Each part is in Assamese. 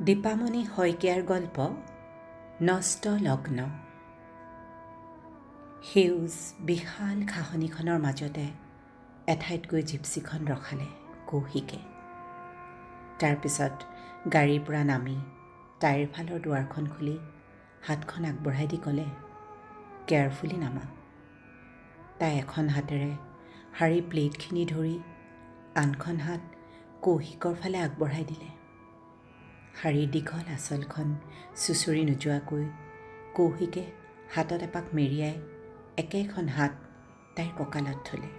দীপামণি শইকীয়াৰ গল্প নষ্ট লগ্ন। সেউজ বিশাল ঘাঁহনিখনৰ মাজতে এঠাইত গৈ জিপচিখন ৰখালে কৌশিকে। তাৰপিছত গাড়ীৰ পৰা নামি তাইৰ ফালৰ দুৱাৰখন খুলি হাতখন আগবঢ়াই দি ক'লে, কেয়াৰফুলি নামা। তাই এখন হাতেৰে শাৰী প্লেটখিনি ধৰি আনখন হাত কৌশিকৰ ফালে আগবঢ়াই দিলে। শাৰীৰ দীঘল আঁচলখন চুচৰি নোযোৱাকৈ কৌশিকে হাতত এপাক মেৰিয়াই একেখন হাত তাইৰ কঁকালত থলে।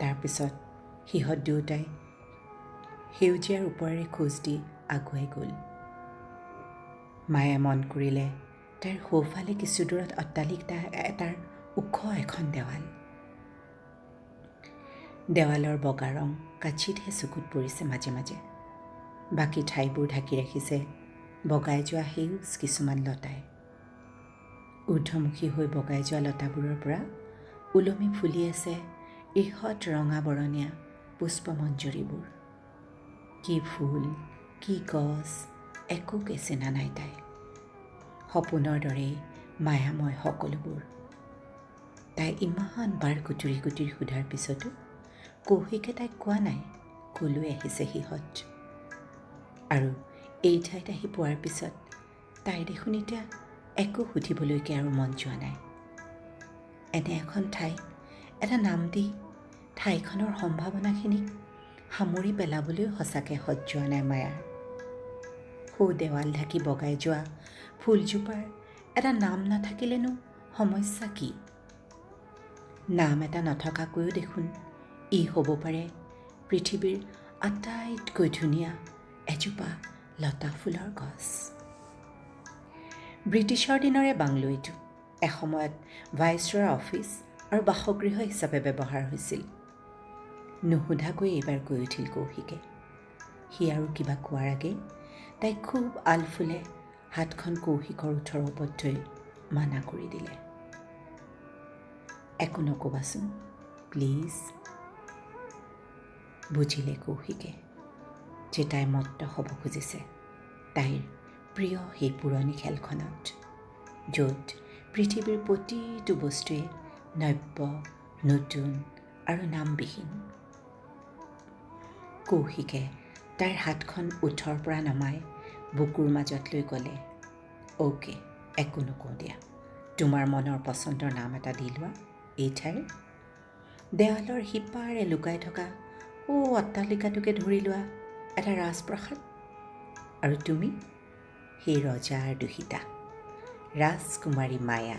তাৰপিছত সিহঁত দুয়োটাই সেউজীয়াৰ ওপৰেৰে খোজ দি আগুৱাই গ'ল। মায়ে মন কৰিলে তাইৰ সোঁফালে কিছু দূৰত অট্টালিকা এটাৰ ওখ এখন দেৱাল। দেৱালৰ বগা ৰং কাঠিতহে চকুত পৰিছে মাজে মাজে। বাকী ঠাইবোৰ ঢাকি ৰাখিছে বগাই যোৱা সেউজ কিছুমান লতাই। ঊৰ্ধ্বমুখী হৈ বগাই যোৱা লতাবোৰৰ পৰা ওলমি ফুলি আছে ইহঁত ৰঙা বৰণীয়া পুষ্পমঞ্জৰীবোৰ। কি ফুল, কি গছ, একোকে চিনা নাই তাই। সপোনৰ দৰেই মায়াময় সকলোবোৰ। তাই ইমান বাৰ কুটুৰি কুটুৰি সোধাৰ পিছতো কৌশিকে তাইক কোৱা নাই কলৈ আহিছে সিহঁত। আৰু এই ঠাইত আহি পোৱাৰ পিছত তাইৰ দেখোন এতিয়া একো সুধিবলৈকে আৰু মন যোৱা নাই। এনে এখন ঠাই এটা নাম দি ঠাইখনৰ সম্ভাৱনাখিনিক সামৰি পেলাবলৈও সঁচাকৈ সজ যোৱা নাই মায়াৰ। সৌ দেৱাল ঢাকি বগাই যোৱা ফুলজোপাৰ এটা নাম নাথাকিলেনো সমস্যা কি? নাম এটা নথকাকৈও দেখোন ই হ'ব পাৰে পৃথিৱীৰ আটাইতকৈ ধুনীয়া এজোপা লতা ফুলৰ গছ। ব্ৰিটিছৰ দিনৰে বাংলো এইটো। এসময়ত ভাইচৰয়ৰ অফিচ আৰু বাসগৃহ হিচাপে ব্যৱহাৰ হৈছিল। নুসুধাকৈ এইবাৰ কৈ উঠিল কৌশিকে। সি আৰু কিবা কোৱাৰ আগেই তাই খুব আলফুলে হাতখন কৌশিকৰ ওঠৰৰ ওপৰত থৈ মানা কৰি দিলে। একো নক'বাচোন প্লিজ। বুজিলে কৌশিকে যে তাই মত্ত হ'ব খুজিছে তাইৰ প্ৰিয় সেই পুৰণি খেলখনত, য'ত পৃথিৱীৰ প্ৰতিটো বস্তুৱে নব্য, নতুন আৰু নামবিহীন। কৌশিকে তাইৰ হাতখন ওঠৰ পৰা নমাই বুকুৰ মাজত লৈ ক'লে, অ'কে, একো নকওঁ দিয়া। তোমাৰ মনৰ পচন্দৰ নাম এটা দি লোৱা এই ঠাইৰ। দেৱালৰ সিপাৰে লুকাই থকা অট্টালিকাটোকে ধৰি লোৱা এটা ৰাজপ্ৰাসাদ। আৰু তুমি সেই ৰজাৰ দুহিতা ৰাজকুমাৰী মায়া।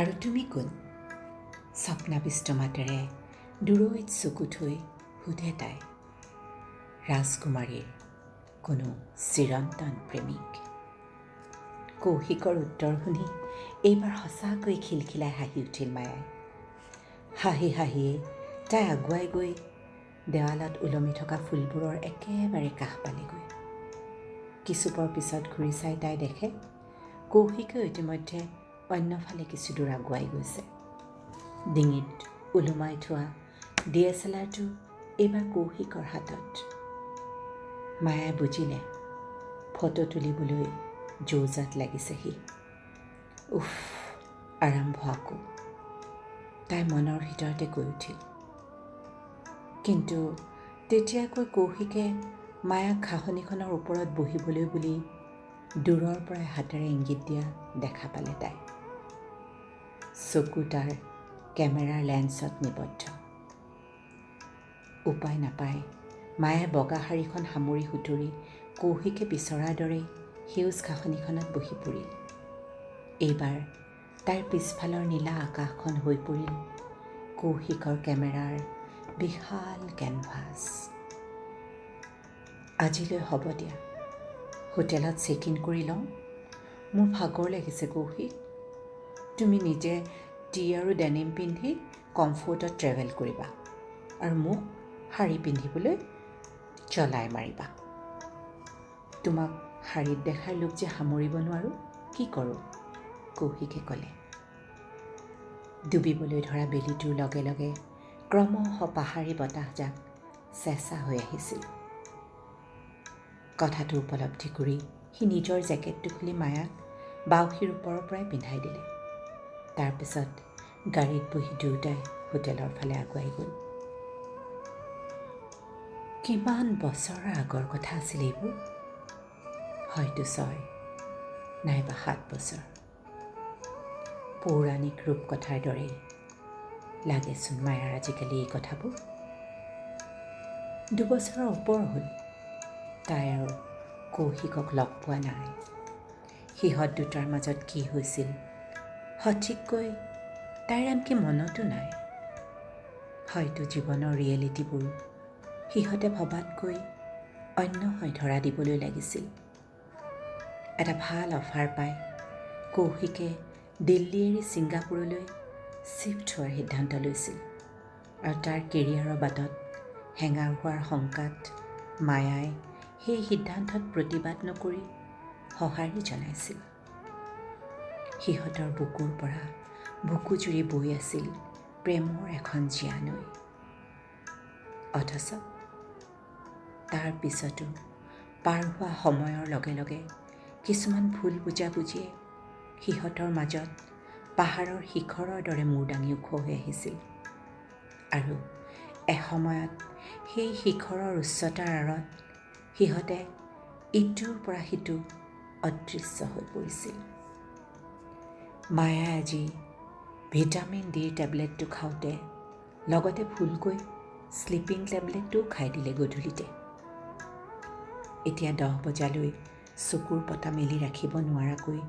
আৰু তুমি কোন? স্বপ্নাবিষ্ট মাতেৰে দূৰৈত চকু থৈ সোধে তাই। ৰাজকুমাৰীৰ কোনো চিৰন্তন প্ৰেমিক। কৌশিকৰ উত্তৰ শুনি এইবাৰ সঁচাকৈ খিলখিলাই হাঁহি উঠিল মায়াই। হাঁহি হাঁহিয়ে তাই আগুৱাই গৈ দেৱালত ওলমি থকা ফুলবোৰৰ একেবাৰে কাষ পালেগৈ। কিছুপৰ পিছত ঘূৰি চাই তাই দেখে কৌশিকে ইতিমধ্যে অন্যফালে কিছু দূৰ আগুৱাই গৈছে। ডিঙিত ওলোমাই থোৱা DSLRটো এইবাৰ কৌশিকৰ হাতত। মায়াই বুজিলে ফটো তুলিবলৈ যৌজাত লাগিছে সি। উফ, আৰম্ভ আকৌ, তাই মনৰ ভিতৰতে কৈ উঠিল। কিন্তু তেতিয়াকৈ কৌশিকে মায়াক ঘাঁহনিখনৰ ওপৰত বহিবলৈ বুলি দূৰৰ পৰাই হাতেৰে ইংগিত দিয়া দেখা পালে তাই। চকু তাৰ কেমেৰাৰ লেন্সত নিবদ্ধ। উপায় নাপাই মায়ে বগা শাৰীখন সামৰি সুতুৰি কৌশিকে বিচৰাৰ দৰেই সেউজ ঘাঁহনিখনত বহি পৰিল। এইবাৰ তাইৰ পিছফালৰ নীলা আকাশখন হৈ পৰিল কৌশিকৰ কেমেৰাৰ বিশাল কেনভাছ। আজিলৈ হ'ব দিয়া, হোটেলত চেক ইন কৰি লওঁ। মোৰ ভাগৰ লাগিছে কৌশিক। তুমি নিজে টি আৰু ডেনিম পিন্ধি কমফৰ্টত ট্ৰেভেল কৰিবা আৰু মোক শাৰী পিন্ধিবলৈ চলাই মাৰিবা। তোমাক শাৰীত দেখাৰ লোক যে সামৰিব নোৱাৰোঁ, কি কৰোঁ? কৌশিকে ক'লে। ডুবিবলৈ ধৰা বেলিটোৰ লগে লগে ক্ৰমশ পাহাৰী বতাহজাক চেঁচা হৈ আহিছিল। কথাটো উপলব্ধি কৰি সি নিজৰ জেকেটটো খুলি মায়াক বাউসীৰ ওপৰৰ পৰাই পিন্ধাই দিলে। তাৰপিছত গাড়ীত বহি দুয়োটাই হোটেলৰ ফালে আগুৱাই গ'ল। কিমান বছৰৰ আগৰ কথা আছিল এইবোৰ? হয়তো 6 নাইবা 7 বছৰ। পৌৰাণিক ৰূপকথাৰ দৰেই লাগেচোন মায়াৰ আজিকালি এই কথাবোৰ। 2 বছৰৰ ওপৰ হ'ল তাই আৰু কৌশিকক লগ পোৱা নাই। সিহঁত দুটাৰ মাজত কি হৈছিল সঠিককৈ তাইৰ আনকি মনতো নাই। হয়তো জীৱনৰ ৰিয়েলিটিবোৰ সিহঁতে ভবাতকৈ অন্য হৈ ধৰা দিবলৈ লাগিছিল। এটা ভাল অফাৰ পাই কৌশিকে দিল্লী এৰি ছিংগাপুৰলৈ শ্বিফ্ট হোৱাৰ সিদ্ধান্ত লৈছিল আৰু তাৰ কেৰিয়াৰৰ বাটত হেঙাৰ হোৱাৰ শংকাত মায়াই সেই সিদ্ধান্তত প্ৰতিবাদ নকৰি সঁহাৰি জনাইছিল। সিহঁতৰ বুকুৰ পৰা বুকুজুৰি বৈ আছিল প্ৰেমৰ এখন জীয়া নৈ। অথচ তাৰ পিছতো পাৰ হোৱা সময়ৰ লগে লগে কিছুমান ভুল বুজাবুজিয়ে সিহঁতৰ মাজত পাহাৰৰ শিখৰৰ দৰে মূৰ দাঙি ওখ হৈ আহিছিল আৰু এসময়ত সেই শিখৰৰ উচ্চতাৰ আঁৰত সিহঁতে ইটোৰ পৰা সিটো অদৃশ্য হৈ পৰিছিল। মায়াই আজি ভিটামিন ডিৰ টেবলেটটো খাওঁতে লগতে ভুলকৈ স্লিপিং টেবলেটটোও খাই দিলে গধূলিতে। এতিয়া 10 বজালৈ চকুৰ পতা মেলি ৰাখিব নোৱাৰাকৈ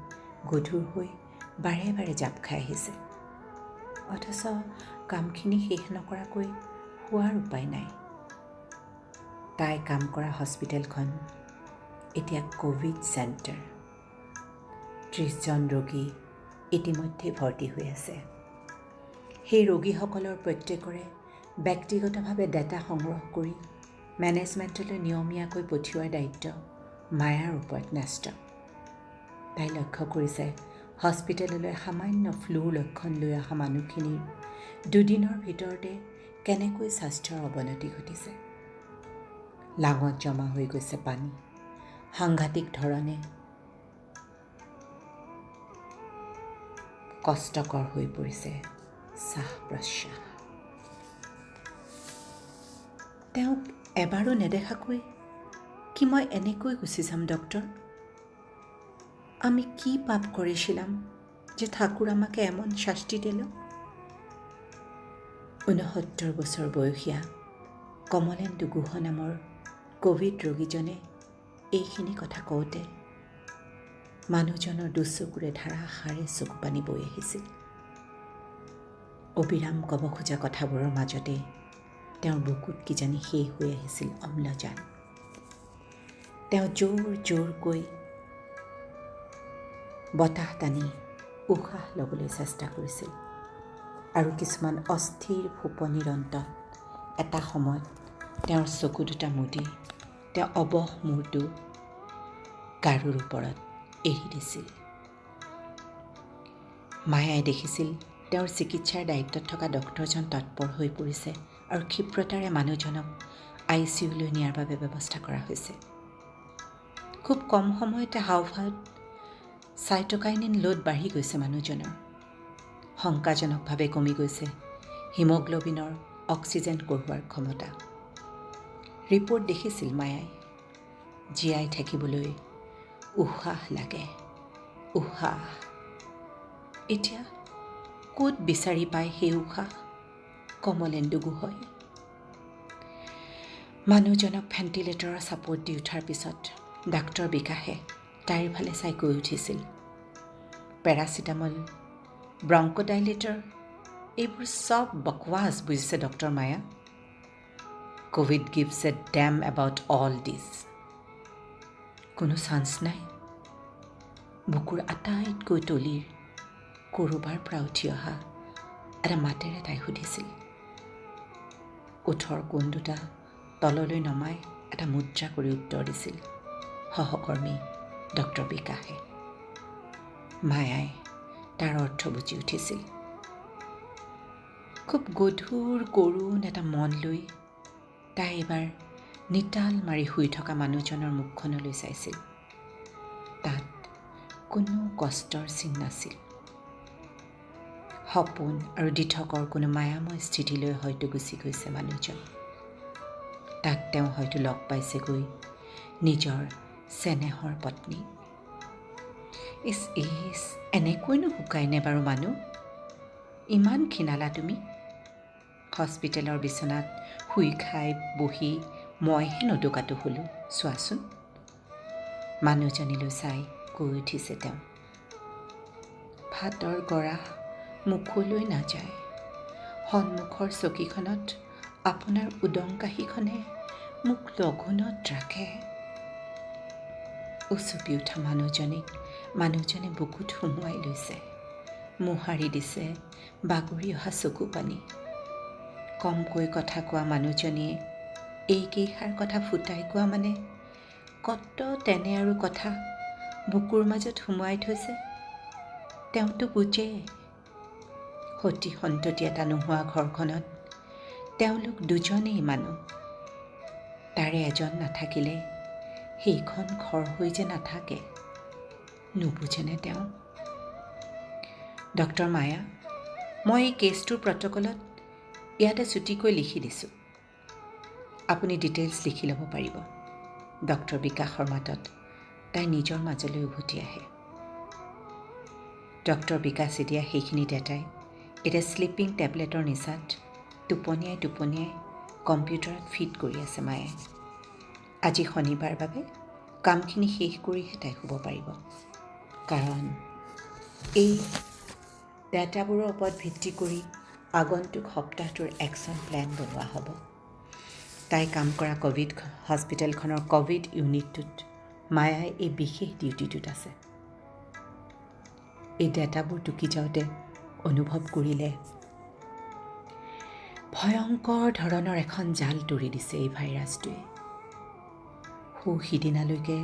গধুৰ হৈ বাৰে বাৰে জাপ খাই আহিছে। অথচ কামখিনি শেষ নকৰাকৈ শোৱাৰ উপায় নাই। তাই কাম কৰা হস্পিটেলখন এতিয়া ক'ভিড চেণ্টাৰ। 30 জন ৰোগী ইতিমধ্যে ভৰ্তি হৈ আছে। সেই ৰোগীসকলৰ প্ৰত্যেকৰে ব্যক্তিগতভাৱে ডাটা সংগ্ৰহ কৰি মেনেজমেণ্টলৈ নিয়মীয়াকৈ পঠিওৱাৰ দায়িত্ব মায়াৰ ওপৰত ন্যস্ত। তাই লক্ষ্য কৰিছে হস্পিটেললৈ সামান্য ফ্লুৰ লক্ষণ লৈ অহা মানুহখিনিৰ 2 দিনৰ ভিতৰতে কেনেকৈ স্বাস্থ্যৰ অৱনতি ঘটিছে। লাঙত জমা হৈ গৈছে পানী, সাংঘাতিক ধৰণে কষ্টকৰ হৈ পৰিছে শ্বাস প্ৰশ্বাস। তেওঁক এবাৰো নেদেখাকৈ কি মই এনেকৈ গুচি যাম ডক্টৰ? আমি কি পাপ কৰিছিলাম যে ঠাকুৰ আমাকে এমন শাস্তি দিল? 69 বছৰ বয়সীয়া কমলেন্দু গুহ নামৰ ক'ভিড ৰোগীজনে এইখিনি কথা কওঁতে মানুহজনৰ দুচকুৰে ধাৰাসাৰে চকু পানী বৈ আহিছিল। অবিৰাম ক'ব খোজা কথাবোৰৰ মাজতে তেওঁৰ বুকুত কিজানি শেষ হৈ আহিছিল অম্লজান। তেওঁ জোৰ জোৰকৈ বতাহ টানি উশাহ ল'বলৈ চেষ্টা কৰিছিল আৰু কিছুমান অস্থিৰ ফোপনিৰ অন্তত এটা সময়ত তেওঁৰ চকু দুটা মুদি তেওঁ অৱশ মূৰটো গাৰুৰ ওপৰত এৰি দিছিল। মায়াই দেখিছিল তেওঁৰ চিকিৎসাৰ দায়িত্বত থকা ডক্টৰজন তৎপৰ হৈ পৰিছে আৰু ক্ষিপ্ৰতাৰে মানুহজনক ICUলৈ নিয়াৰ বাবে ব্যৱস্থা কৰা হৈছে। খুব কম সময়তে হাওঁফাওঁত চাইটোকাইনিন লোড বাঢ়ি গৈছে মানুহজনৰ। শংকাজনকভাৱে কমি গৈছে হিমোগ্ল'বিনৰ অক্সিজেন কঢ়োৱাৰ ক্ষমতা। ৰিপৰ্ট দেখিছিল মায়াই। জীয়াই থাকিবলৈ উশাহ লাগে, উশাহ। এতিয়া ক'ত বিচাৰি পায় সেই উশাহ কমলেন্দু গুহই? মানুহজনক ভেণ্টিলেটৰৰ চাপত দি উঠাৰ পিছত ডাক্তৰ বিকাশে তাইৰ ফালে চাই কৈ উঠিছিল, পেৰাচিটামল, ব্ৰংকোডাইলেটৰ এইবোৰ চব বকৱাছ বুজিছে doctor Maya. Covid gives a damn about all this. কোনো চান্স নাই? বুকুৰ আটাইতকৈ তলিৰ ক'ৰবাৰ পৰা উঠি অহা এটা মাতেৰে তাই সুধিছিল। ওঠৰ কোণ দুটা তললৈ নমাই এটা মুদ্ৰা কৰি উত্তৰ দিছিল সহকৰ্মী ডক্টৰ বিকাশে। মায়াই তাৰ অৰ্থ বুজি উঠিছিল। খুব গধুৰ কৰুণ এটা মন লৈ তাই এবাৰ নিতাল মাৰি শুই থকা মানুহজনৰ মুখখনলৈ চাইছিল। তাত কোনো কষ্টৰ চিন নাছিল। সপোন আৰু দিঠকৰ কোনো মায়াময় স্থিতিলৈ হয়তো গুচি গৈছে মানুহজন। তাক তেওঁ হয়তো লগ পাইছেগৈ নিজৰ চেনেহৰ পত্নী। ইছ এনেকৈনো শুকাইনে বাৰু মানুহ? ইমান ক্ষীণালা তুমি? হস্পিটেলৰ বিচনাত শুই খাই বহি মইহে নদকাটো হ'লোঁ, চোৱাচোন। মানুহজনীলৈ চাই কৈ উঠিছে তেওঁ। ভাতৰ গৰা মুখলৈ নাযায়। সন্মুখৰ চকীখনত আপোনাৰ উদংকাহীখনে মোক লঘোণত ৰাখে। উচুপি উঠা মানুহজনে বুকুত সুমুৱাই লৈছে, মোহাৰি দিছে বাগৰি অহা চকু পানী। কমকৈ কথা কোৱা মানুহজনীয়ে এইকেইষাৰ কথা ফুটাই কোৱা মানে কত তেনে আৰু কথা বুকুৰ মাজত সুমুৱাই থৈছে। তেওঁতো বুজে, সতি সন্ততি এটা নোহোৱা ঘৰখনত তেওঁলোক দুজনেই মানুহ। তাৰে এজন নাথাকিলে সেইখন ঘৰ হৈ যে নাথাকে, নুবুজেনে তেওঁ? ডক্টৰ মায়া, মই এই কেছটোৰ প্ৰট'কলত ইয়াতে চুটিকৈ লিখি দিছোঁ। আপুনি ডিটেইলছ লিখি ল'ব পাৰিব। ডক্টৰ বিকাশৰ মাতত তাই নিজৰ মাজলৈ উভতি আহে। ডক্টৰ বিকাশে দিয়া সেইখিনি ডেটাই এতিয়া শ্লিপিং টেবলেটৰ নিচাত টোপনিয়াই কম্পিউটাৰত ফিট কৰি আছে মায়ে। আজি শনিবাৰ বাবে কামখিনি শেষ কৰিহে তাই শুব পাৰিব। কাৰণ এই ডেটাবোৰৰ ওপৰত ভিত্তি কৰি আগন্তুক সপ্তাহটোৰ একশ্যন প্লেন বনোৱা হ'ব। তাই কাম কৰা ক'ভিড হস্পিটেলখনৰ ক'ভিড ইউনিটটোত মায়াই এই বিশেষ ডিউটিটোত আছে। এই ডেটাবোৰ টুকি যাওঁতে অনুভৱ কৰিলে ভয়ংকৰ ধৰণৰ এখন জাল তৰি দিছে এই ভাইৰাছটোৱে। সিদিনালৈকে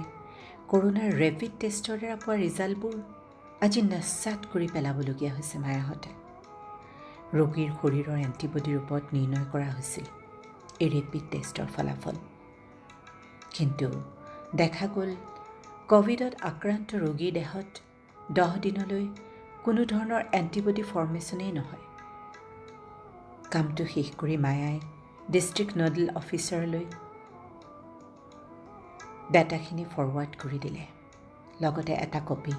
কৰোণাৰ ৰেপিড টেষ্টৰ দ্বাৰা পোৱা ৰিজাল্টবোৰ আজি নস্যাৎ কৰি পেলাবলগীয়া হৈছে মায়াহঁতে। ৰোগীৰ শৰীৰৰ এণ্টিবডিৰ ওপৰত নিৰ্ণয় কৰা হৈছিল এই ৰেপিড টেষ্টৰ ফলাফল। কিন্তু দেখা গ'ল ক'ভিডত আক্ৰান্ত ৰোগীৰ দেহত 10 দিনলৈ কোনো ধৰণৰ এণ্টিবডি ফৰ্মেশ্যনেই নহয়। কামটো শেষ কৰি মায়াই ডিষ্ট্ৰিক্ট নডেল অফিচাৰলৈ ডাটাখিনি ফৰৱাৰ্ড কৰি দিলে। লগতে এটা copy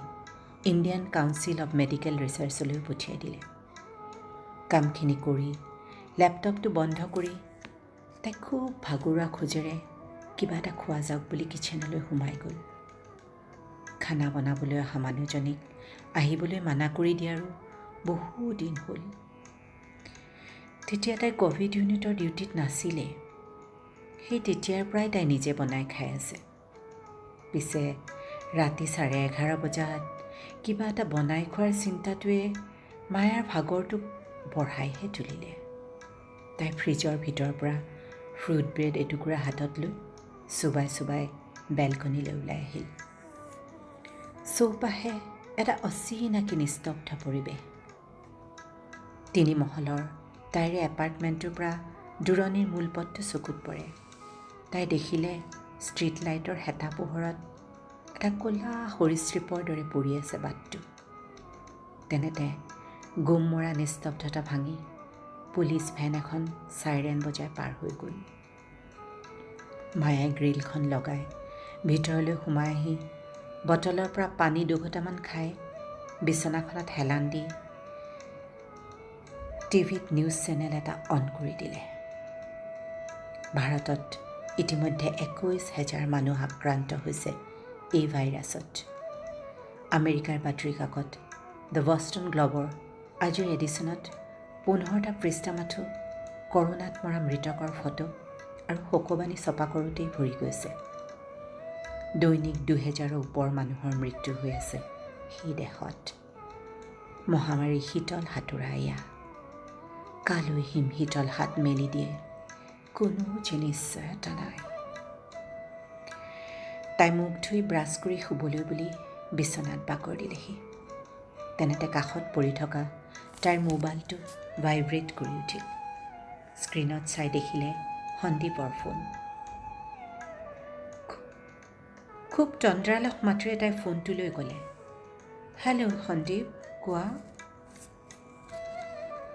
Indian council of medical ৰিচাৰ্চলৈ পঠিয়াই দিলে। কামখিনি কৰি লেপটপটো বন্ধ কৰি তাই খুব ভাগৰুৱা খোজেৰে কিবা এটা খোৱা যাওক বুলি কিচেনলৈ সোমাই গ'ল। খানা বনাবলৈ অহা মানুহজনীক আহিবলৈ মানা কৰি দিয়াৰো বহু দিন হ'ল। তেতিয়া তাই ক'ভিড ইউনিটৰ ডিউটিত নাছিলে। সেই তেতিয়াৰ পৰাই তাই নিজে বনাই খাই আছে। পিছে ৰাতি 11:30 বজাত কিবা এটা বনাই খোৱাৰ চিন্তাটোৱে মায়াৰ ভাগৰটোক বঢ়াইহে তুলিলে। তাই ফ্ৰিজৰ ভিতৰৰ পৰা ফ্ৰুট ব্ৰেড এটুকুৰা হাতত লৈ চোবাই বেলকনিলৈ ওলাই আহিল। চৌপাশে এটা অচিনাকি নিস্তব্ধ পৰিৱেশ। 3 মহলৰ তাইৰে এপাৰ্টমেণ্টটোৰ পৰা দূৰণিৰ মূলপথটো চকুত পৰে। তাই দেখিলে ষ্ট্ৰীট লাইটৰ হেতা পোহৰত এটা ক'লা সৰীসৃপৰ দৰে পৰি আছে বাটটো। তেনেতে গুম মৰা নিস্তব্ধতা ভাঙি পুলিচ ভেন এখন চাইৰেন বজাই পাৰ হৈ গ'ল। মায়াই গ্ৰিলখন লগাই ভিতৰলৈ সোমাই আহি বটলৰ পৰা পানী দুঘটামান খাই বিচনাখনত হেলান দি টিভিত নিউজ চেনেল এটা অন কৰি দিলে। ভাৰতত ইতিমধ্যে 21,000 মানুহ আক্ৰান্ত হৈছে এই ভাইৰাছত। আমেৰিকাৰ বাতৰি কাকত দ্য বষ্টন গ্ল'বৰ আজিৰ এডিশ্যনত 15টা পৃষ্ঠা মাথো কৰোণাত মৰা মৃতকৰ ফটো আৰু শোকবাণী ছপা কৰোঁতেই ভৰি গৈছে। দৈনিক 2000ৰ ওপৰ মানুহৰ মৃত্যু হৈ আছে সেই দেশত। মহামাৰীৰ শীতল সাঁতোৰা এয়া। কালৈ হিমশীতল হাত মেলি দিয়ে কোনো যে নিশ্চয়তা নাই। তাই মুখ ধুই ব্ৰাছ কৰি শুবলৈ বুলি বিচনাত বাগৰ দিলেহি। তেনেতে কাষত পৰি থকা তাইৰ মোবাইলটো ভাইব্ৰেট কৰি উঠিল। স্ক্ৰীণত চাই দেখিলে সন্দীপৰ ফোন। খুব তন্দ্ৰালহ মাতেৰে তাই ফোনটো লৈ ক'লে, হেল্ল' সন্দীপ, কোৱা।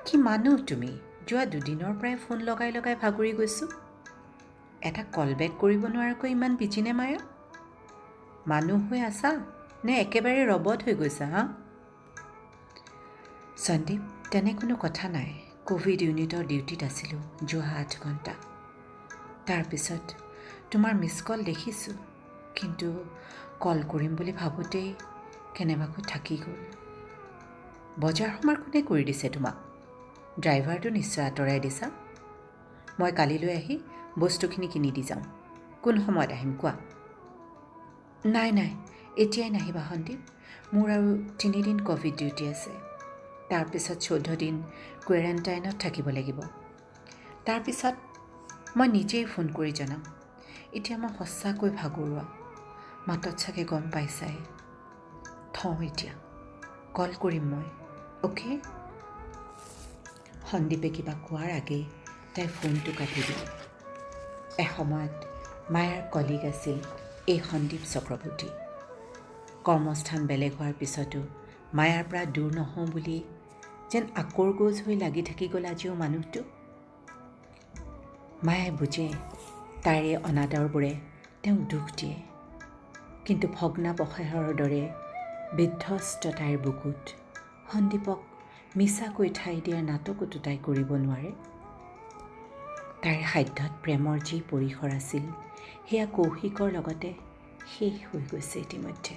কি মানুহ তুমি? যোৱা দুদিনৰ পৰাই ফোন লগাই লগাই ভাগৰি গৈছোঁ। এটা কল বেক কৰিব নোৱাৰাকৈ ইমান বিজিনে মায়া? মানুহ হৈ আছা নে একেবাৰে ৰবট হৈ গৈছা হা? সন্দীপ, তেনে কোনো কথা নাই। ক'ভিড ইউনিটৰ ডিউটিত আছিলোঁ যোৱা 8 ঘণ্টা। তাৰপিছত তোমাৰ মিছ কল দেখিছোঁ, কিন্তু কল কৰিম বুলি ভাবোঁতেই কেনেবাকৈ থাকি গ'ল। বজাৰ সমাৰ কোনে কৰি দিছে তোমাক? ড্ৰাইভাৰটো নিশ্চয় আঁতৰাই দিছা। মই কালিলৈ আহি বস্তুখিনি কিনি দি যাম। কোন সময়ত আহিম কোৱা? নাই, এতিয়াই নাহিবা সন্দীপ। মোৰ আৰু 3 দিন ক'ভিড ডিউটি আছে। তাৰপিছত 14 দিন কোৱাৰেণ্টাইনত থাকিব লাগিব। তাৰপিছত মই নিজেই ফোন কৰি জনাম। এতিয়া মই সঁচাকৈ ভাগৰুৱা। মাতত চাগে গম পাইছাই। থওঁ এতিয়া, কল কৰিম মই, অ'কে? সন্দীপে কিবা কোৱাৰ আগেই তাই ফোনটো কাটি দিল। এসময়ত মায়াৰ কলিগ আছিল এই সন্দীপ চক্ৰৱৰ্তী। কৰ্মস্থান বেলেগ হোৱাৰ পিছতো মায়াৰ পৰা দূৰ নহওঁ বুলি যেন আকৰগোজ হৈ লাগি থাকি গ'ল আজিও মানুহটো। মায়ে বুজে তাইৰ এই অনাদৰবোৰে তেওঁক দুখ দিয়ে, কিন্তু ভগ্নাৱশেষৰ দৰে বিধ্বস্ত তাইৰ বুকুত সন্দীপক মিছাকৈ ঠাই দিয়াৰ নাটকতো তাই কৰিব নোৱাৰে। তাইৰ সাধ্যত প্ৰেমৰ যি পৰিসৰ আছিল সেয়া কৌশিকৰ লগতে শেষ হৈ গৈছে ইতিমধ্যে।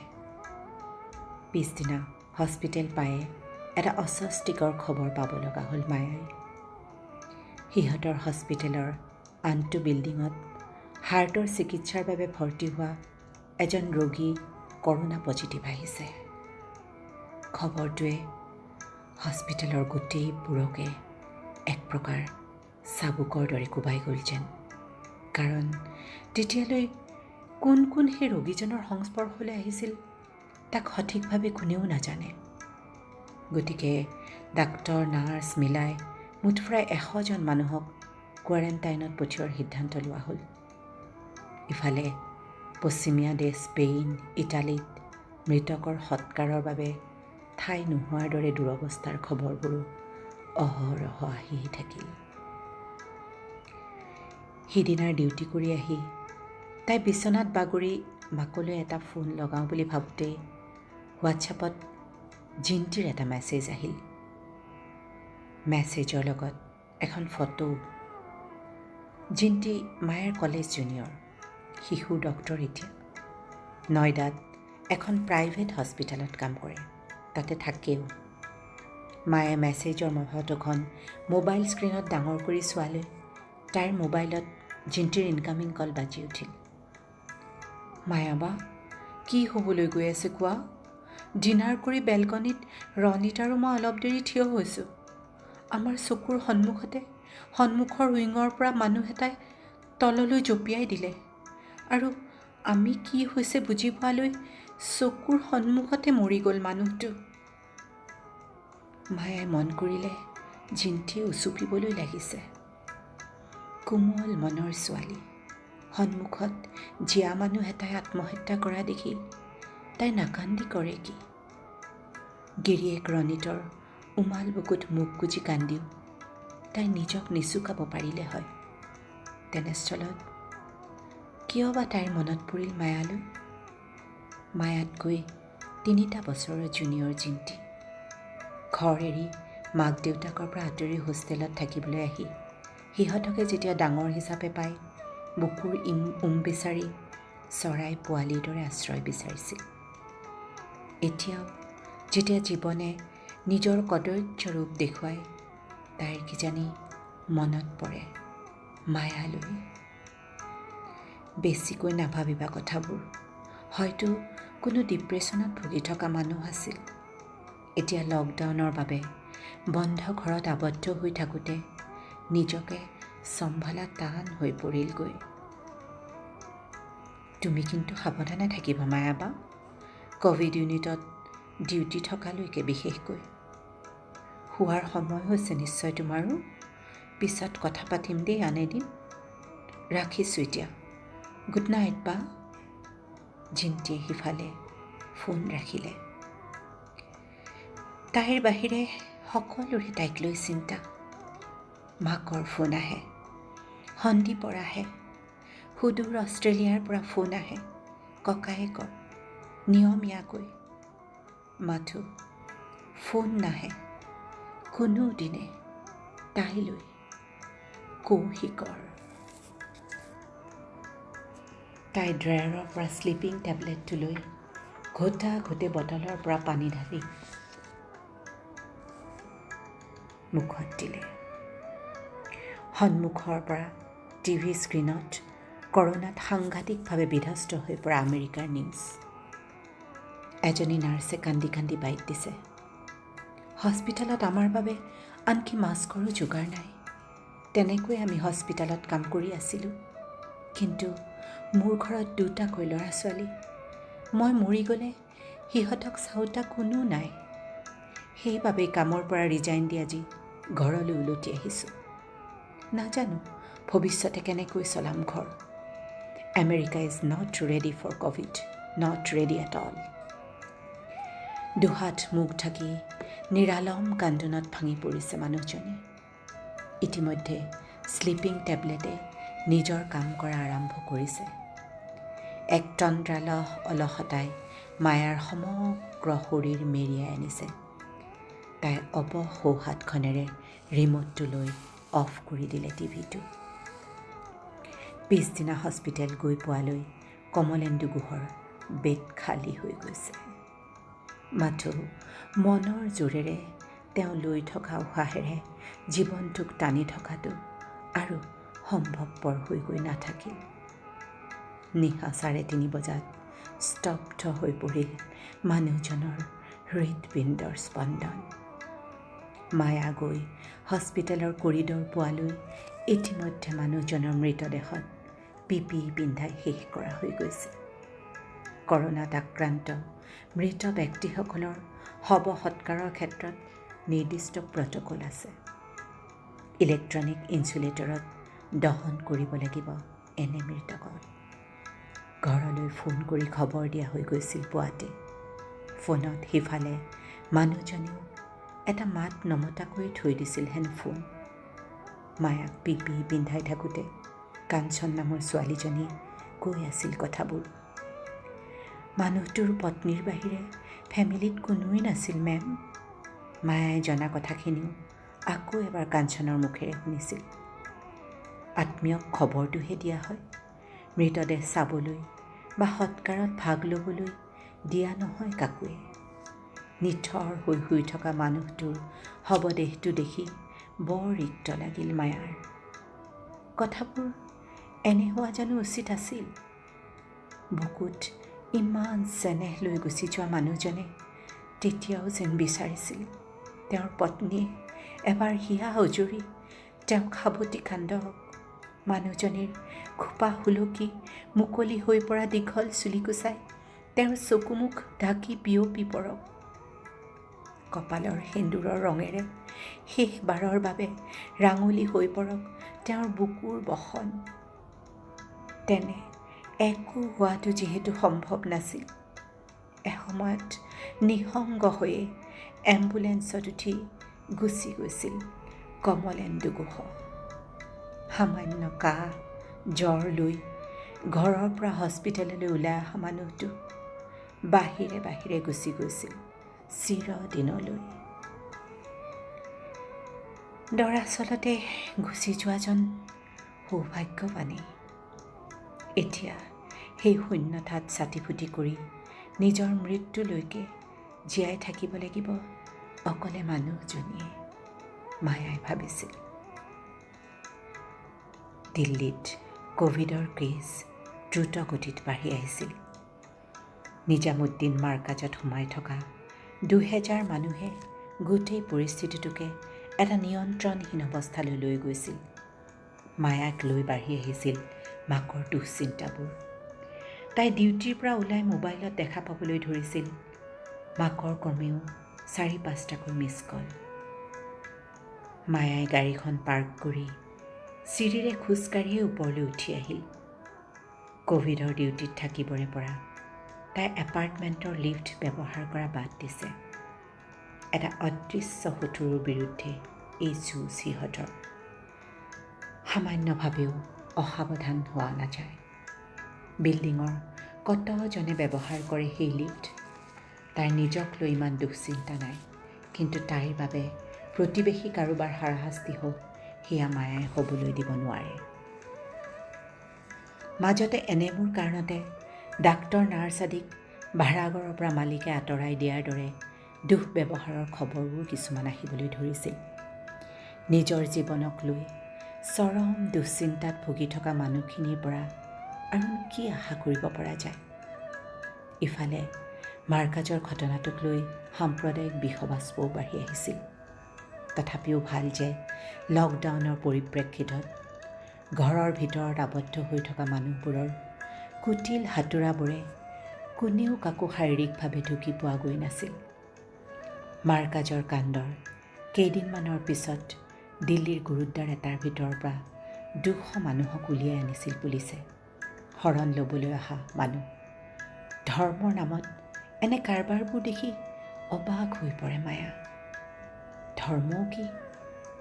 পিছদিনা হস্পিটেল পায়ে এটা অস্বস্তিকৰ খবৰ পাব লগা হ'ল মায়াই। সিহঁতৰ হস্পিটেলৰ আনটো বিল্ডিঙত হাৰ্টৰ চিকিৎসাৰ বাবে ভৰ্তি হোৱা এজন ৰোগী কৰোণা পজিটিভ আহিছে। খবৰটোৱে হস্পিটেলৰ গোটেইবোৰকে এক প্ৰকাৰ চাবুকৰ দৰে কোবাই গ'ল যেন। কাৰণ তেতিয়ালৈ কোন কোন সেই ৰোগীজনৰ সংস্পৰ্শলৈ আহিছিল তাক সঠিকভাৱে কোনেও নাজানে। গতিকে ডাক্তৰ, নাৰ্ছ মিলাই মুঠ প্ৰায় 100জন মানুহক কোৱাৰেণ্টাইনত পঠিওৱাৰ সিদ্ধান্ত লোৱা হ'ল। ইফালে পশ্চিমীয়া দেশ স্পেইন, ইটালীত মৃতকৰ সৎকাৰৰ বাবে ঠাই নোহোৱাৰ দৰে দুৰৱস্থাৰ খবৰবোৰো অহৰহ আহিয়েই থাকিল। সিদিনাৰ ডিউটি কৰি আহি তাই বিচনাত বাগৰি মাকলৈ এটা ফোন লগাওঁ বুলি ভাবোঁতেই হোৱাটছএপত জিন্তিৰ এটা মেছেজ আহিল। মেছেজৰ লগত এখন ফটো। জিন্তি মায়াৰ কলেজ জুনিয়ৰ, শিশু ডক্তৰ এতিয়া। নয়ডাত এখন প্ৰাইভেট হস্পিটেলত কাম কৰে, তাতে থাকেও। মায়ে মেছেজৰ ফটোখন মোবাইল স্ক্ৰীণত ডাঙৰ কৰি চোৱালৈ তাইৰ মোবাইলত জিন্তিৰ ইনকামিং কল বাজি উঠিল। মায়াবা, কি হ'বলৈ গৈ আছে কোৱা? ডিনাৰ কৰি বেলকনিত ৰণিত আৰু মই অলপ দেৰি থিয় হৈছোঁ। আমাৰ চকুৰ সন্মুখৰ উইঙৰ পৰা মানুহ এটাই তললৈ জঁপিয়াই দিলে আৰু আমি কি হৈছে বুজি পোৱালৈ চকুৰ সন্মুখতে মৰি গ'ল মানুহটো। মায়ে মন কৰিলে জিন্তিয়ে উচুপিবলৈ লাগিছে। কোমল মনৰ ছোৱালী, সন্মুখত জীয়া মানুহ এটাই আত্মহত্যা কৰা দেখি তাই নাকান্দি কৰে কি? গিৰিয়েক ৰণিতৰ উমাল বুকুত মুখ গুজি কান্দিও তাই নিজক নিচুকাব পাৰিলে হয়। তেনেস্থলত কিয় বা তাইৰ মনত পৰিল মায়ালৈ? মায়াতকৈ 3টা বছৰৰ জুনিয়ৰ জিন্তি। ঘৰ এৰি মাক দেউতাকৰ পৰা আঁতৰি হোষ্টেলত থাকিবলৈ আহি সিহঁতকে যেতিয়া ডাঙৰ হিচাপে পাই বুকুৰ বিচাৰি চৰাই পোৱালিৰ দৰে আশ্ৰয় বিচাৰিছিল। এতিয়াও যেতিয়া জীৱনে নিজৰ কদৰ্য ৰূপ দেখুৱাই তাইৰ কিজানি মনত পৰে মায়ালৈ। বেছিকৈ নাভাবিবা কথাবোৰ। হয়তো কোনো ডিপ্ৰেশ্যনত ভুগি থকা মানুহ আছিল। এতিয়া লকডাউনৰ বাবে বন্ধ ঘৰত আবদ্ধ হৈ থাকোঁতে নিজকে চম্ভালা টান হৈ পৰিলগৈ। তুমি কিন্তু সাৱধানে থাকিবা মায়াবা, ক'ভিড ইউনিটত ডিউটি থকালৈকে বিশেষকৈ। শোৱাৰ সময় হৈছে নিশ্চয় তোমাৰো। পিছত কথা পাতিম দেই আন এদিন। ৰাখিছোঁ এতিয়া। গুড নাইট বা। জিন্তিয়ে সিফালে ফোন ৰাখিলে। তাইৰ বাহিৰে সকলোৰে তাইক লৈ চিন্তা। মাকৰ ফোন আহে, সন্দীপৰ আহে, সুদূৰ অষ্ট্ৰেলিয়াৰ পৰা ফোন আহে, ককায়েকৰ নিয়মীয়াকৈ। মাথো ফোন নাহে কোনোদিনে তাইলৈ। কৌশিকৰ। তাই ড্ৰয়াৰৰ পৰা শ্লিপিং টেবলেটটো লৈ ঘোটা ঘোটে বটলৰ পৰা পানী ঢালি মুখত দিলে। সন্মুখৰ পৰা টিভি স্ক্ৰীণত কৰোণাত সাংঘাতিকভাৱে বিধ্বস্ত হৈ পৰা আমেৰিকাৰ নিউজ। এজনী নাৰ্ছে কান্দি কান্দি বাইট দিছে, হস্পিটেলত আমাৰ বাবে আনকি মাস্কৰো যোগাৰ নাই। তেনেকৈ আমি হস্পিটেলত কাম কৰি আছিলোঁ। কিন্তু মোৰ ঘৰত দুটাকৈ ল'ৰা ছোৱালী। মই মৰি গ'লে সিহঁতক চাওঁতা কোনো নাই। সেইবাবেই কামৰ পৰা ৰিজাইন দি আজি ঘৰলৈ উলটি আহিছোঁ। নাজানো ভৱিষ্যতে কেনেকৈ চলাম ঘৰ। America is not ready for covid, not ready at all. দুহাত মুখ ঢাকি নিৰালম কান্দোনত ভাঙি পৰিছে মানুহজনী। ইতিমধ্যে শ্লিপিং টেবলেটে নিজৰ কাম কৰা আৰম্ভ কৰিছে। এক তন্দ্ৰালহ অলসতাই মায়াৰ সমগ্ৰ শৰীৰ মেৰিয়াই আনিছে। তাই অৱশ সোঁহাতখনেৰে ৰিম'টটো লৈ অফ কৰি দিলে টিভিটো। পিছদিনা হস্পিটেল গৈ পোৱালৈ কমলেন্দু গুহৰ বেড খালী হৈ গৈছে। মাথো মনৰ জোৰেৰে তেওঁ লৈ থকা উশাহেৰে জীৱনটোক টানি থকাটো আৰু সম্ভৱপৰ হৈ গৈ নাথাকিল। নিশা 3:30 বজাত স্তব্ধ হৈ পৰিল মানুহজনৰ হৃদপিণ্ডৰ স্পন্দন। মায়া গৈ হস্পিটেলৰ কৰিডৰ পোৱালৈ ইতিমধ্যে মানুহজনৰ মৃতদেহত PPE পিন্ধাই শেষ কৰা হৈ গৈছে। কৰোণাত আক্ৰান্ত মৃত ব্যক্তিসকলৰ শৱ সৎকাৰৰ ক্ষেত্ৰত নিৰ্দিষ্ট প্ৰট'কল আছে। ইলেক্ট্ৰনিক ইনচুলেটৰত দহন কৰিব লাগিব এনে মৃতকক। ঘৰলৈ ফোন কৰি খবৰ দিয়া হৈ গৈছিল পুৱাতে। ফোনত সিফালে মানুহজনেও এটা মাত নমতাকৈ থৈ দিছিল হেন ফোন। মায়াক PPE পিন্ধাই থাকোঁতে কাঞ্চন নামৰ ছোৱালীজনীয়ে কৈ আছিল কথাবোৰ। মানুহটোৰ পত্নীৰ বাহিৰে ফেমিলিত কোনোৱেই নাছিল মেম। মায়াই জনা কথাখিনিও আকৌ এবাৰ কাঞ্চনৰ মুখেৰে শুনিছিল। আত্মীয়ক খবৰটোহে দিয়া হয়, মৃতদেহ চাবলৈ বা সৎকাৰত ভাগ ল'বলৈ দিয়া নহয় কাকোৱে। নিথৰ হৈ শুই থকা মানুহটোৰ শৱদেহটো দেখি বৰ ৰিক্ত লাগিল মায়াৰ। কথাবোৰ এনে হোৱা জানো উচিত আছিল? বুকুত ইমান চেনেহ লৈ গুচি যোৱা মানুহজনে তেতিয়াও যেন বিচাৰিছিল তেওঁৰ পত্নীয়ে এবাৰ হিয়া উজৰি তেওঁক সাৱটি কান্দক। মানুহজনীৰ খোপা সুলকি মুকলি হৈ পৰা দীঘল চুলি কোচাই তেওঁৰ চকুমুখ ঢাকি বিয়পি পৰক। কপালৰ সেন্দুৰৰ ৰঙেৰে শেষবাৰৰ বাবে ৰাঙলী হৈ পৰক তেওঁৰ বুকুৰ বসন। তেনে একো হোৱাটো যিহেতু সম্ভৱ নাছিল, এসময়ত নিঃসংগ হৈয়ে এম্বুলেন্সত উঠি গুচি গৈছিল কমলেন্দু গুহ। সামান্য কাহ জ্বৰ লৈ ঘৰৰ পৰা হস্পিটেললৈ ওলাই অহা মানুহটো বাহিৰে বাহিৰে গুচি গৈছিল চিৰদিনলৈ। দৰাচলতে গুচি যোৱাজন সৌভাগ্যৱানেই। এতিয়া সেই শূন্যতাত চাটিফুটি কৰি নিজৰ মৃত্যুলৈকে জীয়াই থাকিব লাগিব অকলে মানুহজনীয়ে, মায়াই ভাবিছিল। দিল্লীত ক'ভিডৰ কেছ দ্ৰুত গতিত বাঢ়ি আহিছিল। নিজামুদ্দিন মাৰ্কাজত সোমাই থকা 2000 মানুহে গোটেই পৰিস্থিতিটোকে এটা নিয়ন্ত্ৰণহীন অৱস্থালৈ লৈ গৈছিল। মায়াক লৈ বাঢ়ি আহিছিল মাকৰ দুশ্চিন্তাবোৰ। তাই ডিউটিৰ পৰা ওলাই মোবাইলত দেখা পাবলৈ ধৰিছিল মাকৰ কমেও 4-5টাকৈ মিছ কল। মায়াই গাড়ীখন পাৰ্ক কৰি চিৰিৰে খোজকাঢ়িয়ে ওপৰলৈ উঠি আহিল। ক'ভিডৰ ডিউটিত থাকিবৰে পৰা তাই এপাৰ্টমেণ্টৰ লিফ্ট ব্যৱহাৰ কৰা বাদ দিছে। এটা অদৃশ্য শত্ৰুৰ বিৰুদ্ধে এই যুঁজ সিহঁতৰ। সামান্যভাৱেও অসাৱধান হোৱা নাযায়। বিল্ডিঙৰ কতজনে ব্যৱহাৰ কৰে সেই লিফ্ট। তাইৰ নিজক লৈ ইমান দুশ্চিন্তা নাই, কিন্তু তাইৰ বাবে প্ৰতিবেশী কাৰোবাৰ হাৰাশাস্তি হওক সেয়া মায়াই হ'বলৈ দিব নোৱাৰে। মাজতে এনেবোৰ কাৰণতে ডাক্তৰ নাৰ্ছ আদিক ভাড়াঘৰৰ পৰা মালিকে আঁতৰাই দিয়াৰ দৰে দুঃব্যৱহাৰৰ খবৰবোৰ কিছুমান আহিবলৈ ধৰিছিল। নিজৰ জীৱনক লৈ চৰম দুশ্চিন্তাত ভুগি থকা মানুহখিনিৰ পৰা আৰু কি আশা কৰিব পৰা যায়। ইফালে মাৰ্কাজৰ ঘটনাটোক লৈ সাম্প্ৰদায়িক বিষবাষ্পও বাঢ়ি আহিছিল। তথাপিও ভাল যে লকডাউনৰ পৰিপ্ৰেক্ষিতত ঘৰৰ ভিতৰত আবদ্ধ হৈ থকা মানুহবোৰৰ কুটিল হাতোৰাবোৰে কোনেও কাকো শাৰীৰিকভাৱে ঢুকি পোৱাগৈ নাছিল। মাৰ্কাজৰ কাণ্ডৰ কেইদিনমানৰ পিছত দিল্লীৰ গুৰুদ্বাৰ এটাৰ ভিতৰৰ পৰা 200 মানুহক উলিয়াই আনিছিল পুলিচে। শৰণ ল'বলৈ অহা মানুহ। ধৰ্মৰ নামত এনে কাৰবাৰবোৰ দেখি অবাক হৈ পৰে মায়া। ধৰ্মও কি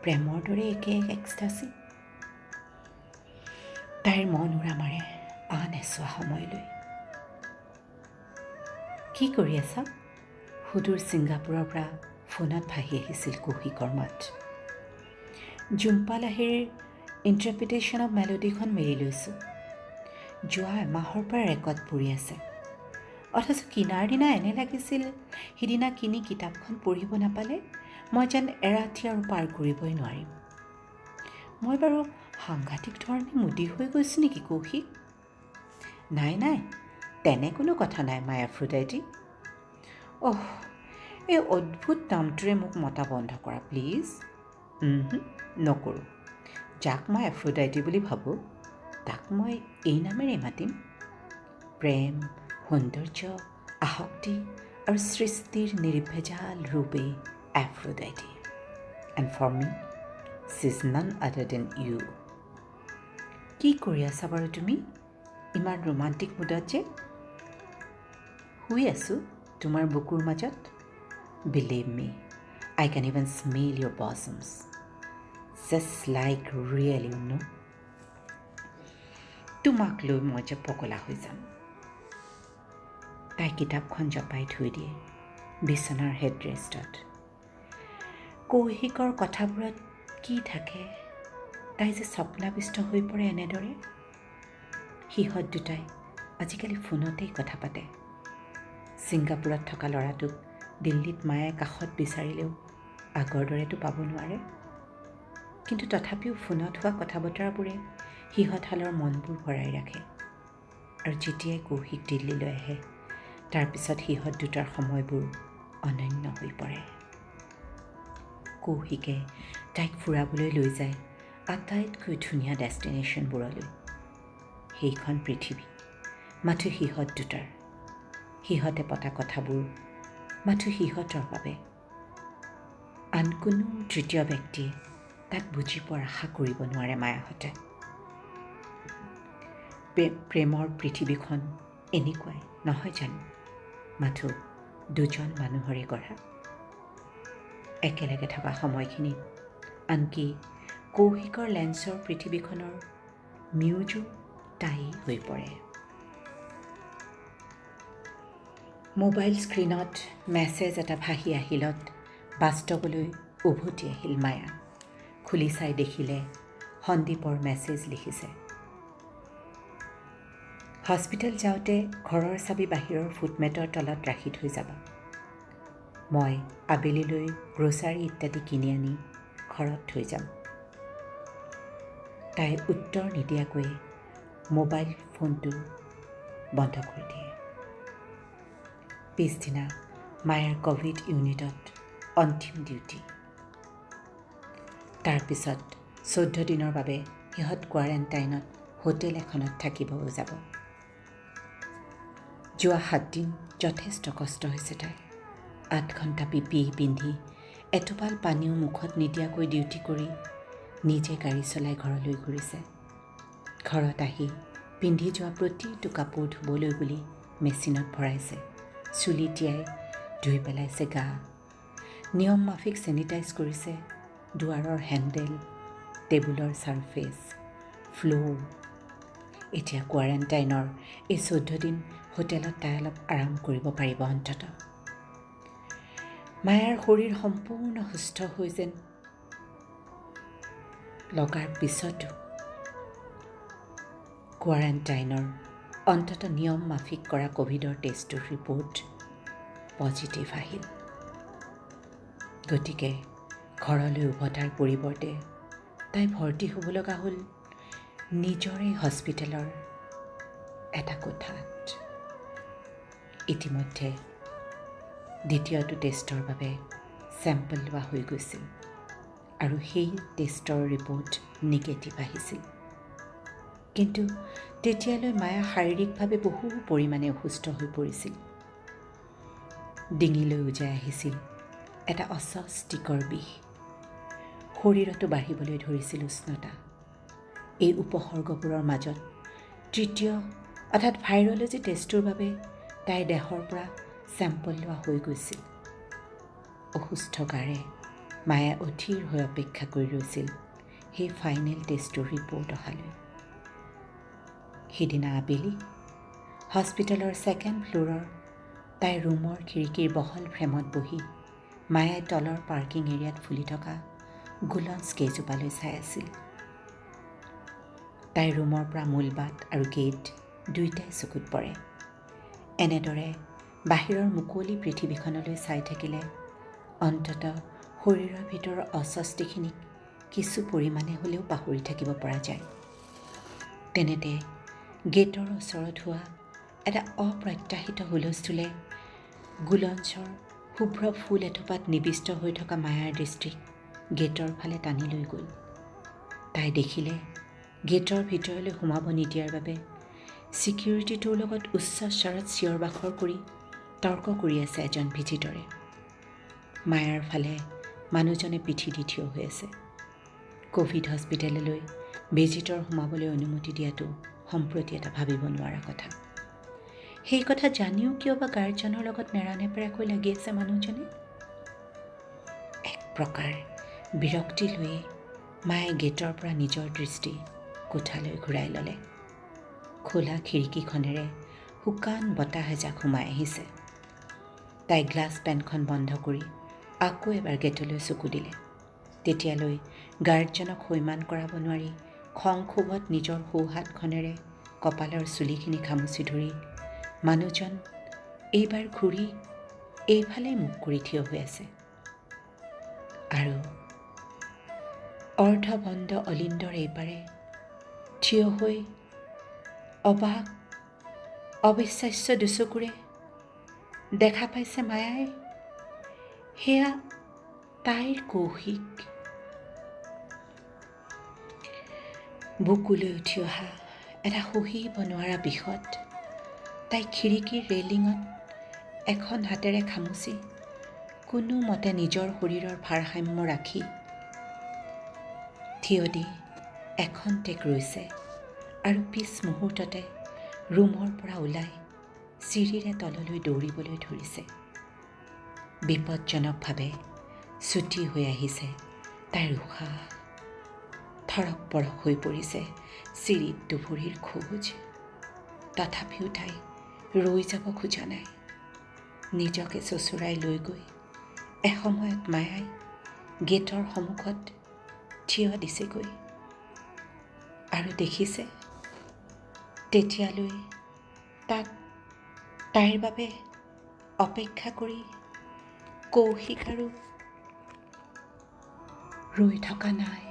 প্ৰেমৰ দৰে একে এক্সটাচি? তাইৰ মন উৰা মাৰে আন এছোৱা সময়লৈ। কি কৰি আছা? সুদূৰ ছিংগাপুৰৰ পৰা ফোনত ভাহি আহিছিল কৌশিকৰ মাত। জুম্পা লাহিৰীৰ ইণ্টাৰপ্ৰিটেশ্যন অৱ মেলোডিখন মেলি লৈছোঁ। যোৱা এমাহৰ পৰা ৰেকৰ্ড পৰি আছে। অথচ কিনাৰ দিনা এনে লাগিছিল সিদিনা কিনি কিতাপখন পঢ়িব নাপালে মই যেন এৰাতি আৰু পাৰ কৰিবই নোৱাৰিম। মই বাৰু সাংঘাতিক ধৰণে মুদি হৈ গৈছোঁ নেকি কৌশিক? নাই নাই, তেনে কোনো কথা নাই মাই এফ্ৰডাইটি। অহ, এই অদ্ভুত নামটোৰে মোক মতা বন্ধ কৰা প্লিজ। নকৰোঁ। যাক মই এফ্ৰডাইটি বুলি ভাবোঁ তাক মই এই নামেৰে মাতিম। প্ৰেম, সৌন্দৰ্য, আসক্তি আৰু সৃষ্টিৰ নিৰ্ভেজাল ৰূপেই এফ্ৰডাইটি। এণ্ড ফৰ মি শি ইজ নন আদাৰ দেন ইউ। কি কৰি আছা বাৰু তুমি ইমান ৰোমান্টিক মুডত যে? শুই আছোঁ তোমাৰ বুকুৰ মাজত। Believe me, I can even smell your বছমছ, just like really you know'. তোমাক লৈ মই যে পগলা হৈ যাম। তাই কিতাপখন জপাই থৈ দিয়ে বিচনাৰ হেডৰেষ্টত। কৌশিকৰ কথাবোৰত কি থাকে তাই যে স্বপ্নাবিষ্ট হৈ পৰে এনেদৰে। সিহঁত দুটাই আজিকালি ফোনতেই কথা পাতে। ছিংগাপুৰত থকা ল'ৰাটোক দিল্লীত মায়ে কাষত বিচাৰিলেও আগৰ দৰেতো পাব নোৱাৰে। কিন্তু তথাপিও ফোনত হোৱা কথা বতৰাবোৰে সিহঁতহালৰ মনবোৰ ভৰাই ৰাখে। আৰু যেতিয়াই কৌশিক দিল্লীলৈ আহে তাৰপিছত সিহঁত দুটাৰ সময়বোৰ অনন্য হৈ পৰে। কৌশিকে তাইক ফুৰাবলৈ লৈ যায় আটাইতকৈ ধুনীয়া ডেষ্টিনেশ্যনবোৰলৈ। সেইখন পৃথিৱী মাথো সিহঁত দুটাৰ। সিহঁতে পতা কথাবোৰ মাথো সিহঁতৰ বাবে। আন কোনো তৃতীয় ব্যক্তিয়ে তাক বুজি পোৱাৰ আশা কৰিব নোৱাৰে মায়াহঁতে। প্ৰেমৰ পৃথিৱীখন এনেকুৱাই নহয় জানো? মাথো দুজন মানুহৰে গঢ়া। একেলগে থকা সময়খিনিত আনকি কৌশিকৰ লেন্সৰ পৃথিৱীখনৰ মিউজো তাই হৈ পৰে। মোবাইল স্ক্ৰীণত মেছেজ এটা ভাহি আহিলত বাস্তৱলৈ উভতি আহিল মায়া। খুলি চাই দেখিলে সন্দীপৰ মেছেজ লিখিছে। হস্পিটেল যাওঁতে ঘৰৰ চাবি বাহিৰৰ ফুটমেটৰ তলত ৰাখি থৈ যাবা। মই আবেলিলৈ গ্ৰ'চাৰী ইত্যাদি কিনি আনি ঘৰত থৈ যাম। তাই উত্তৰ নিদিয়াকৈ মোবাইল ফোনটো বন্ধ কৰি দিয়ে। পিছদিনা মায়াৰ ক'ভিড ইউনিটত অন্তিম ডিউটি। তাৰপিছত 14 দিনৰ বাবে সিহঁত কোৱাৰেণ্টাইনত হোটেল এখনত থাকিবও যাব। যোৱা 7 দিন যথেষ্ট কষ্ট হৈছে তাইৰ। 8 ঘণ্টা PPE পিন্ধি এটোপাল পানীও মুখত নিদিয়াকৈ ডিউটি কৰি নিজে গাড়ী চলাই ঘৰলৈ ঘূৰিছে। ঘৰত আহি পিন্ধি যোৱা প্ৰতিটো কাপোৰ ধুবলৈ বুলি মেচিনত ভৰাইছে। চুলি তিয়াই ধুই পেলাইছে গা। নিয়ম মাফিক চেনিটাইজ কৰিছে দুৱাৰৰ হেণ্ডেল, টেবুলৰ ছাৰফেচ, ফ্ল'ৰ। এতিয়া কোৱাৰেণ্টাইনৰ এই 14 দিন হোটেলত তাই অলপ আৰাম কৰিব পাৰিব অন্ততঃ। মায়াৰ শৰীৰ সম্পূৰ্ণ সুস্থ হৈ যেন লগাৰ পিছতো কোৱাৰেণ্টাইনৰ অন্ততঃ নিয়ম মাফিক কৰা ক'ভিডৰ টেষ্টৰ ৰিপৰ্ট পজিটিভ আহিল। গতিকে ঘৰলৈ উভতাৰ পৰিৱৰ্তে তাই ভৰ্তি হ'ব লগা হ'ল নিজৰে হস্পিটেলৰ এটা কোঠাত। ইতিমধ্যে দ্বিতীয়টো টেষ্টৰ বাবে চেম্পল লোৱা হৈ গৈছিল আৰু সেই টেষ্টৰ ৰিপৰ্ট নিগেটিভ আহিছিল। কিন্তু তেতিয়ালৈ মায়া শাৰীৰিকভাৱে বহু পৰিমাণে অসুস্থ হৈ পৰিছিল। ডিঙিলৈ উজাই আহিছিল এটা অস্বস্তিকৰ বিষ। শৰীৰতো বাঢ়িবলৈ ধৰিছিল উষ্ণতা। এই উপসৰ্গবোৰৰ মাজত তৃতীয় অৰ্থাৎ ভাইৰলজি টেষ্টৰ বাবে তাইৰ দেহৰ পৰা চেম্পল লোৱা হৈ গৈছিল। অসুস্থ গাৰে মায়ে অধীৰ হৈ অপেক্ষা কৰি ৰৈছিল সেই ফাইনেল টেষ্টৰ ৰিপৰ্ট অহালৈ। সিদিনা আবেলি হস্পিটেলৰ 2nd ফ্ল'ৰৰ তাইৰ ৰুমৰ খিৰিকীৰ বহল ফ্ৰেমত বহি মায়াই তলৰ পাৰ্কিং এৰিয়াত ফুলি থকা গুলঞ্চ কেইজোপালৈ চাই আছিল। তাইৰ ৰুমৰ পৰা মূল বাট আৰু গেট দুয়োটাই চকুত পৰে। এনেদৰে বাহিৰৰ মুকলি পৃথিৱীখনলৈ চাই থাকিলে অন্ততঃ শৰীৰৰ ভিতৰৰ অস্বস্তিখিনিক কিছু পৰিমাণে হ'লেও পাহৰি থাকিব পৰা যায়। তেনেতে গেটৰ ওচৰত হোৱা এটা অপ্ৰত্যাশিত হুলস্থুলে গুলঞ্চৰ শুভ্ৰ ফুল এথোপাত নিবিষ্ট হৈ থকা মায়াৰ দৃষ্টিক গেটৰ ফালে টানি লৈ গ'ল। তাই দেখিলে গেটৰ ভিতৰলৈ সোমাব নিদিয়াৰ বাবে ছিকিউৰিটিটোৰ লগত উচ্চ স্বৰত চিঞৰ বাখৰ কৰি তৰ্ক কৰি আছে এজন ভিজিটৰে। মায়াৰ ফালে মানুহজনে পিঠি দি থিয় হৈ আছে। ক'ভিড হস্পিটেললৈ ভিজিটৰ সোমাবলৈ অনুমতি দিয়াটো সম্প্ৰতি এটা ভাবিব নোৱাৰা কথা। সেই কথা জানিও কিয় বা গাৰ্ডজনৰ লগত নেৰানেপেৰাকৈ লাগি আছে মানুহজনে। এক প্ৰকাৰ বিৰক্তি লৈয়ে মায়ে গেটৰ পৰা নিজৰ দৃষ্টি কোঠালৈ ঘূৰাই ল'লে। খোলা খিৰিকীখনেৰে শুকান বতাহ এজাক সোমাই আহিছে। তাই গ্লাছ পেনখন বন্ধ কৰি আকৌ এবাৰ গেটলৈ চকু দিলে। তেতিয়ালৈ গাৰ্ডজনক সৈমান কৰাব নোৱাৰি খং ক্ষোভত নিজৰ সোঁহাতখনেৰে কপালৰ চুলিখিনি খামুচি ধৰি মানুহজন এইবাৰ ঘূৰি এইফালে মুখ কৰি থিয় হৈ আছে আৰু অৰ্ধবন্ধ অলিন্দৰ এইপাৰে থিয় হৈ অবাক অবিশ্বাস্য দুচকুৰে দেখা পাইছে মায়াই সেয়া তাইৰ কৌশিক। বুকুলৈ উঠি অহা এটা সহিব নোৱাৰা বিষত তাই খিৰিকীৰ ৰেলিঙত এখন হাতেৰে খামুচি কোনোমতে নিজৰ শৰীৰৰ ভাৰসাম্য ৰাখি থিয় দি এখন টেক ৰৈছে আৰু পিছ মুহূৰ্ততে ৰুমৰ পৰা ওলাই চিৰিৰে তললৈ দৌৰিবলৈ ধৰিছে। বিপদজনকভাৱে ছুটি হৈ আহিছে তাইৰ উশাহ। থৰক বৰক হৈ পৰিছে চিৰিত দুভৰিৰ খোজ। তথাপিও তাই ৰৈ যাব খোজা নাই। নিজকে চোঁচৰাই লৈ গৈ এসময়ত মায়াই গেটৰ সন্মুখত থিয় দিছেগৈ আৰু দেখিছে তেতিয়ালৈ তাত তাইৰ বাবে অপেক্ষা কৰি কৌশিক আৰু ৰৈ থকা নাই।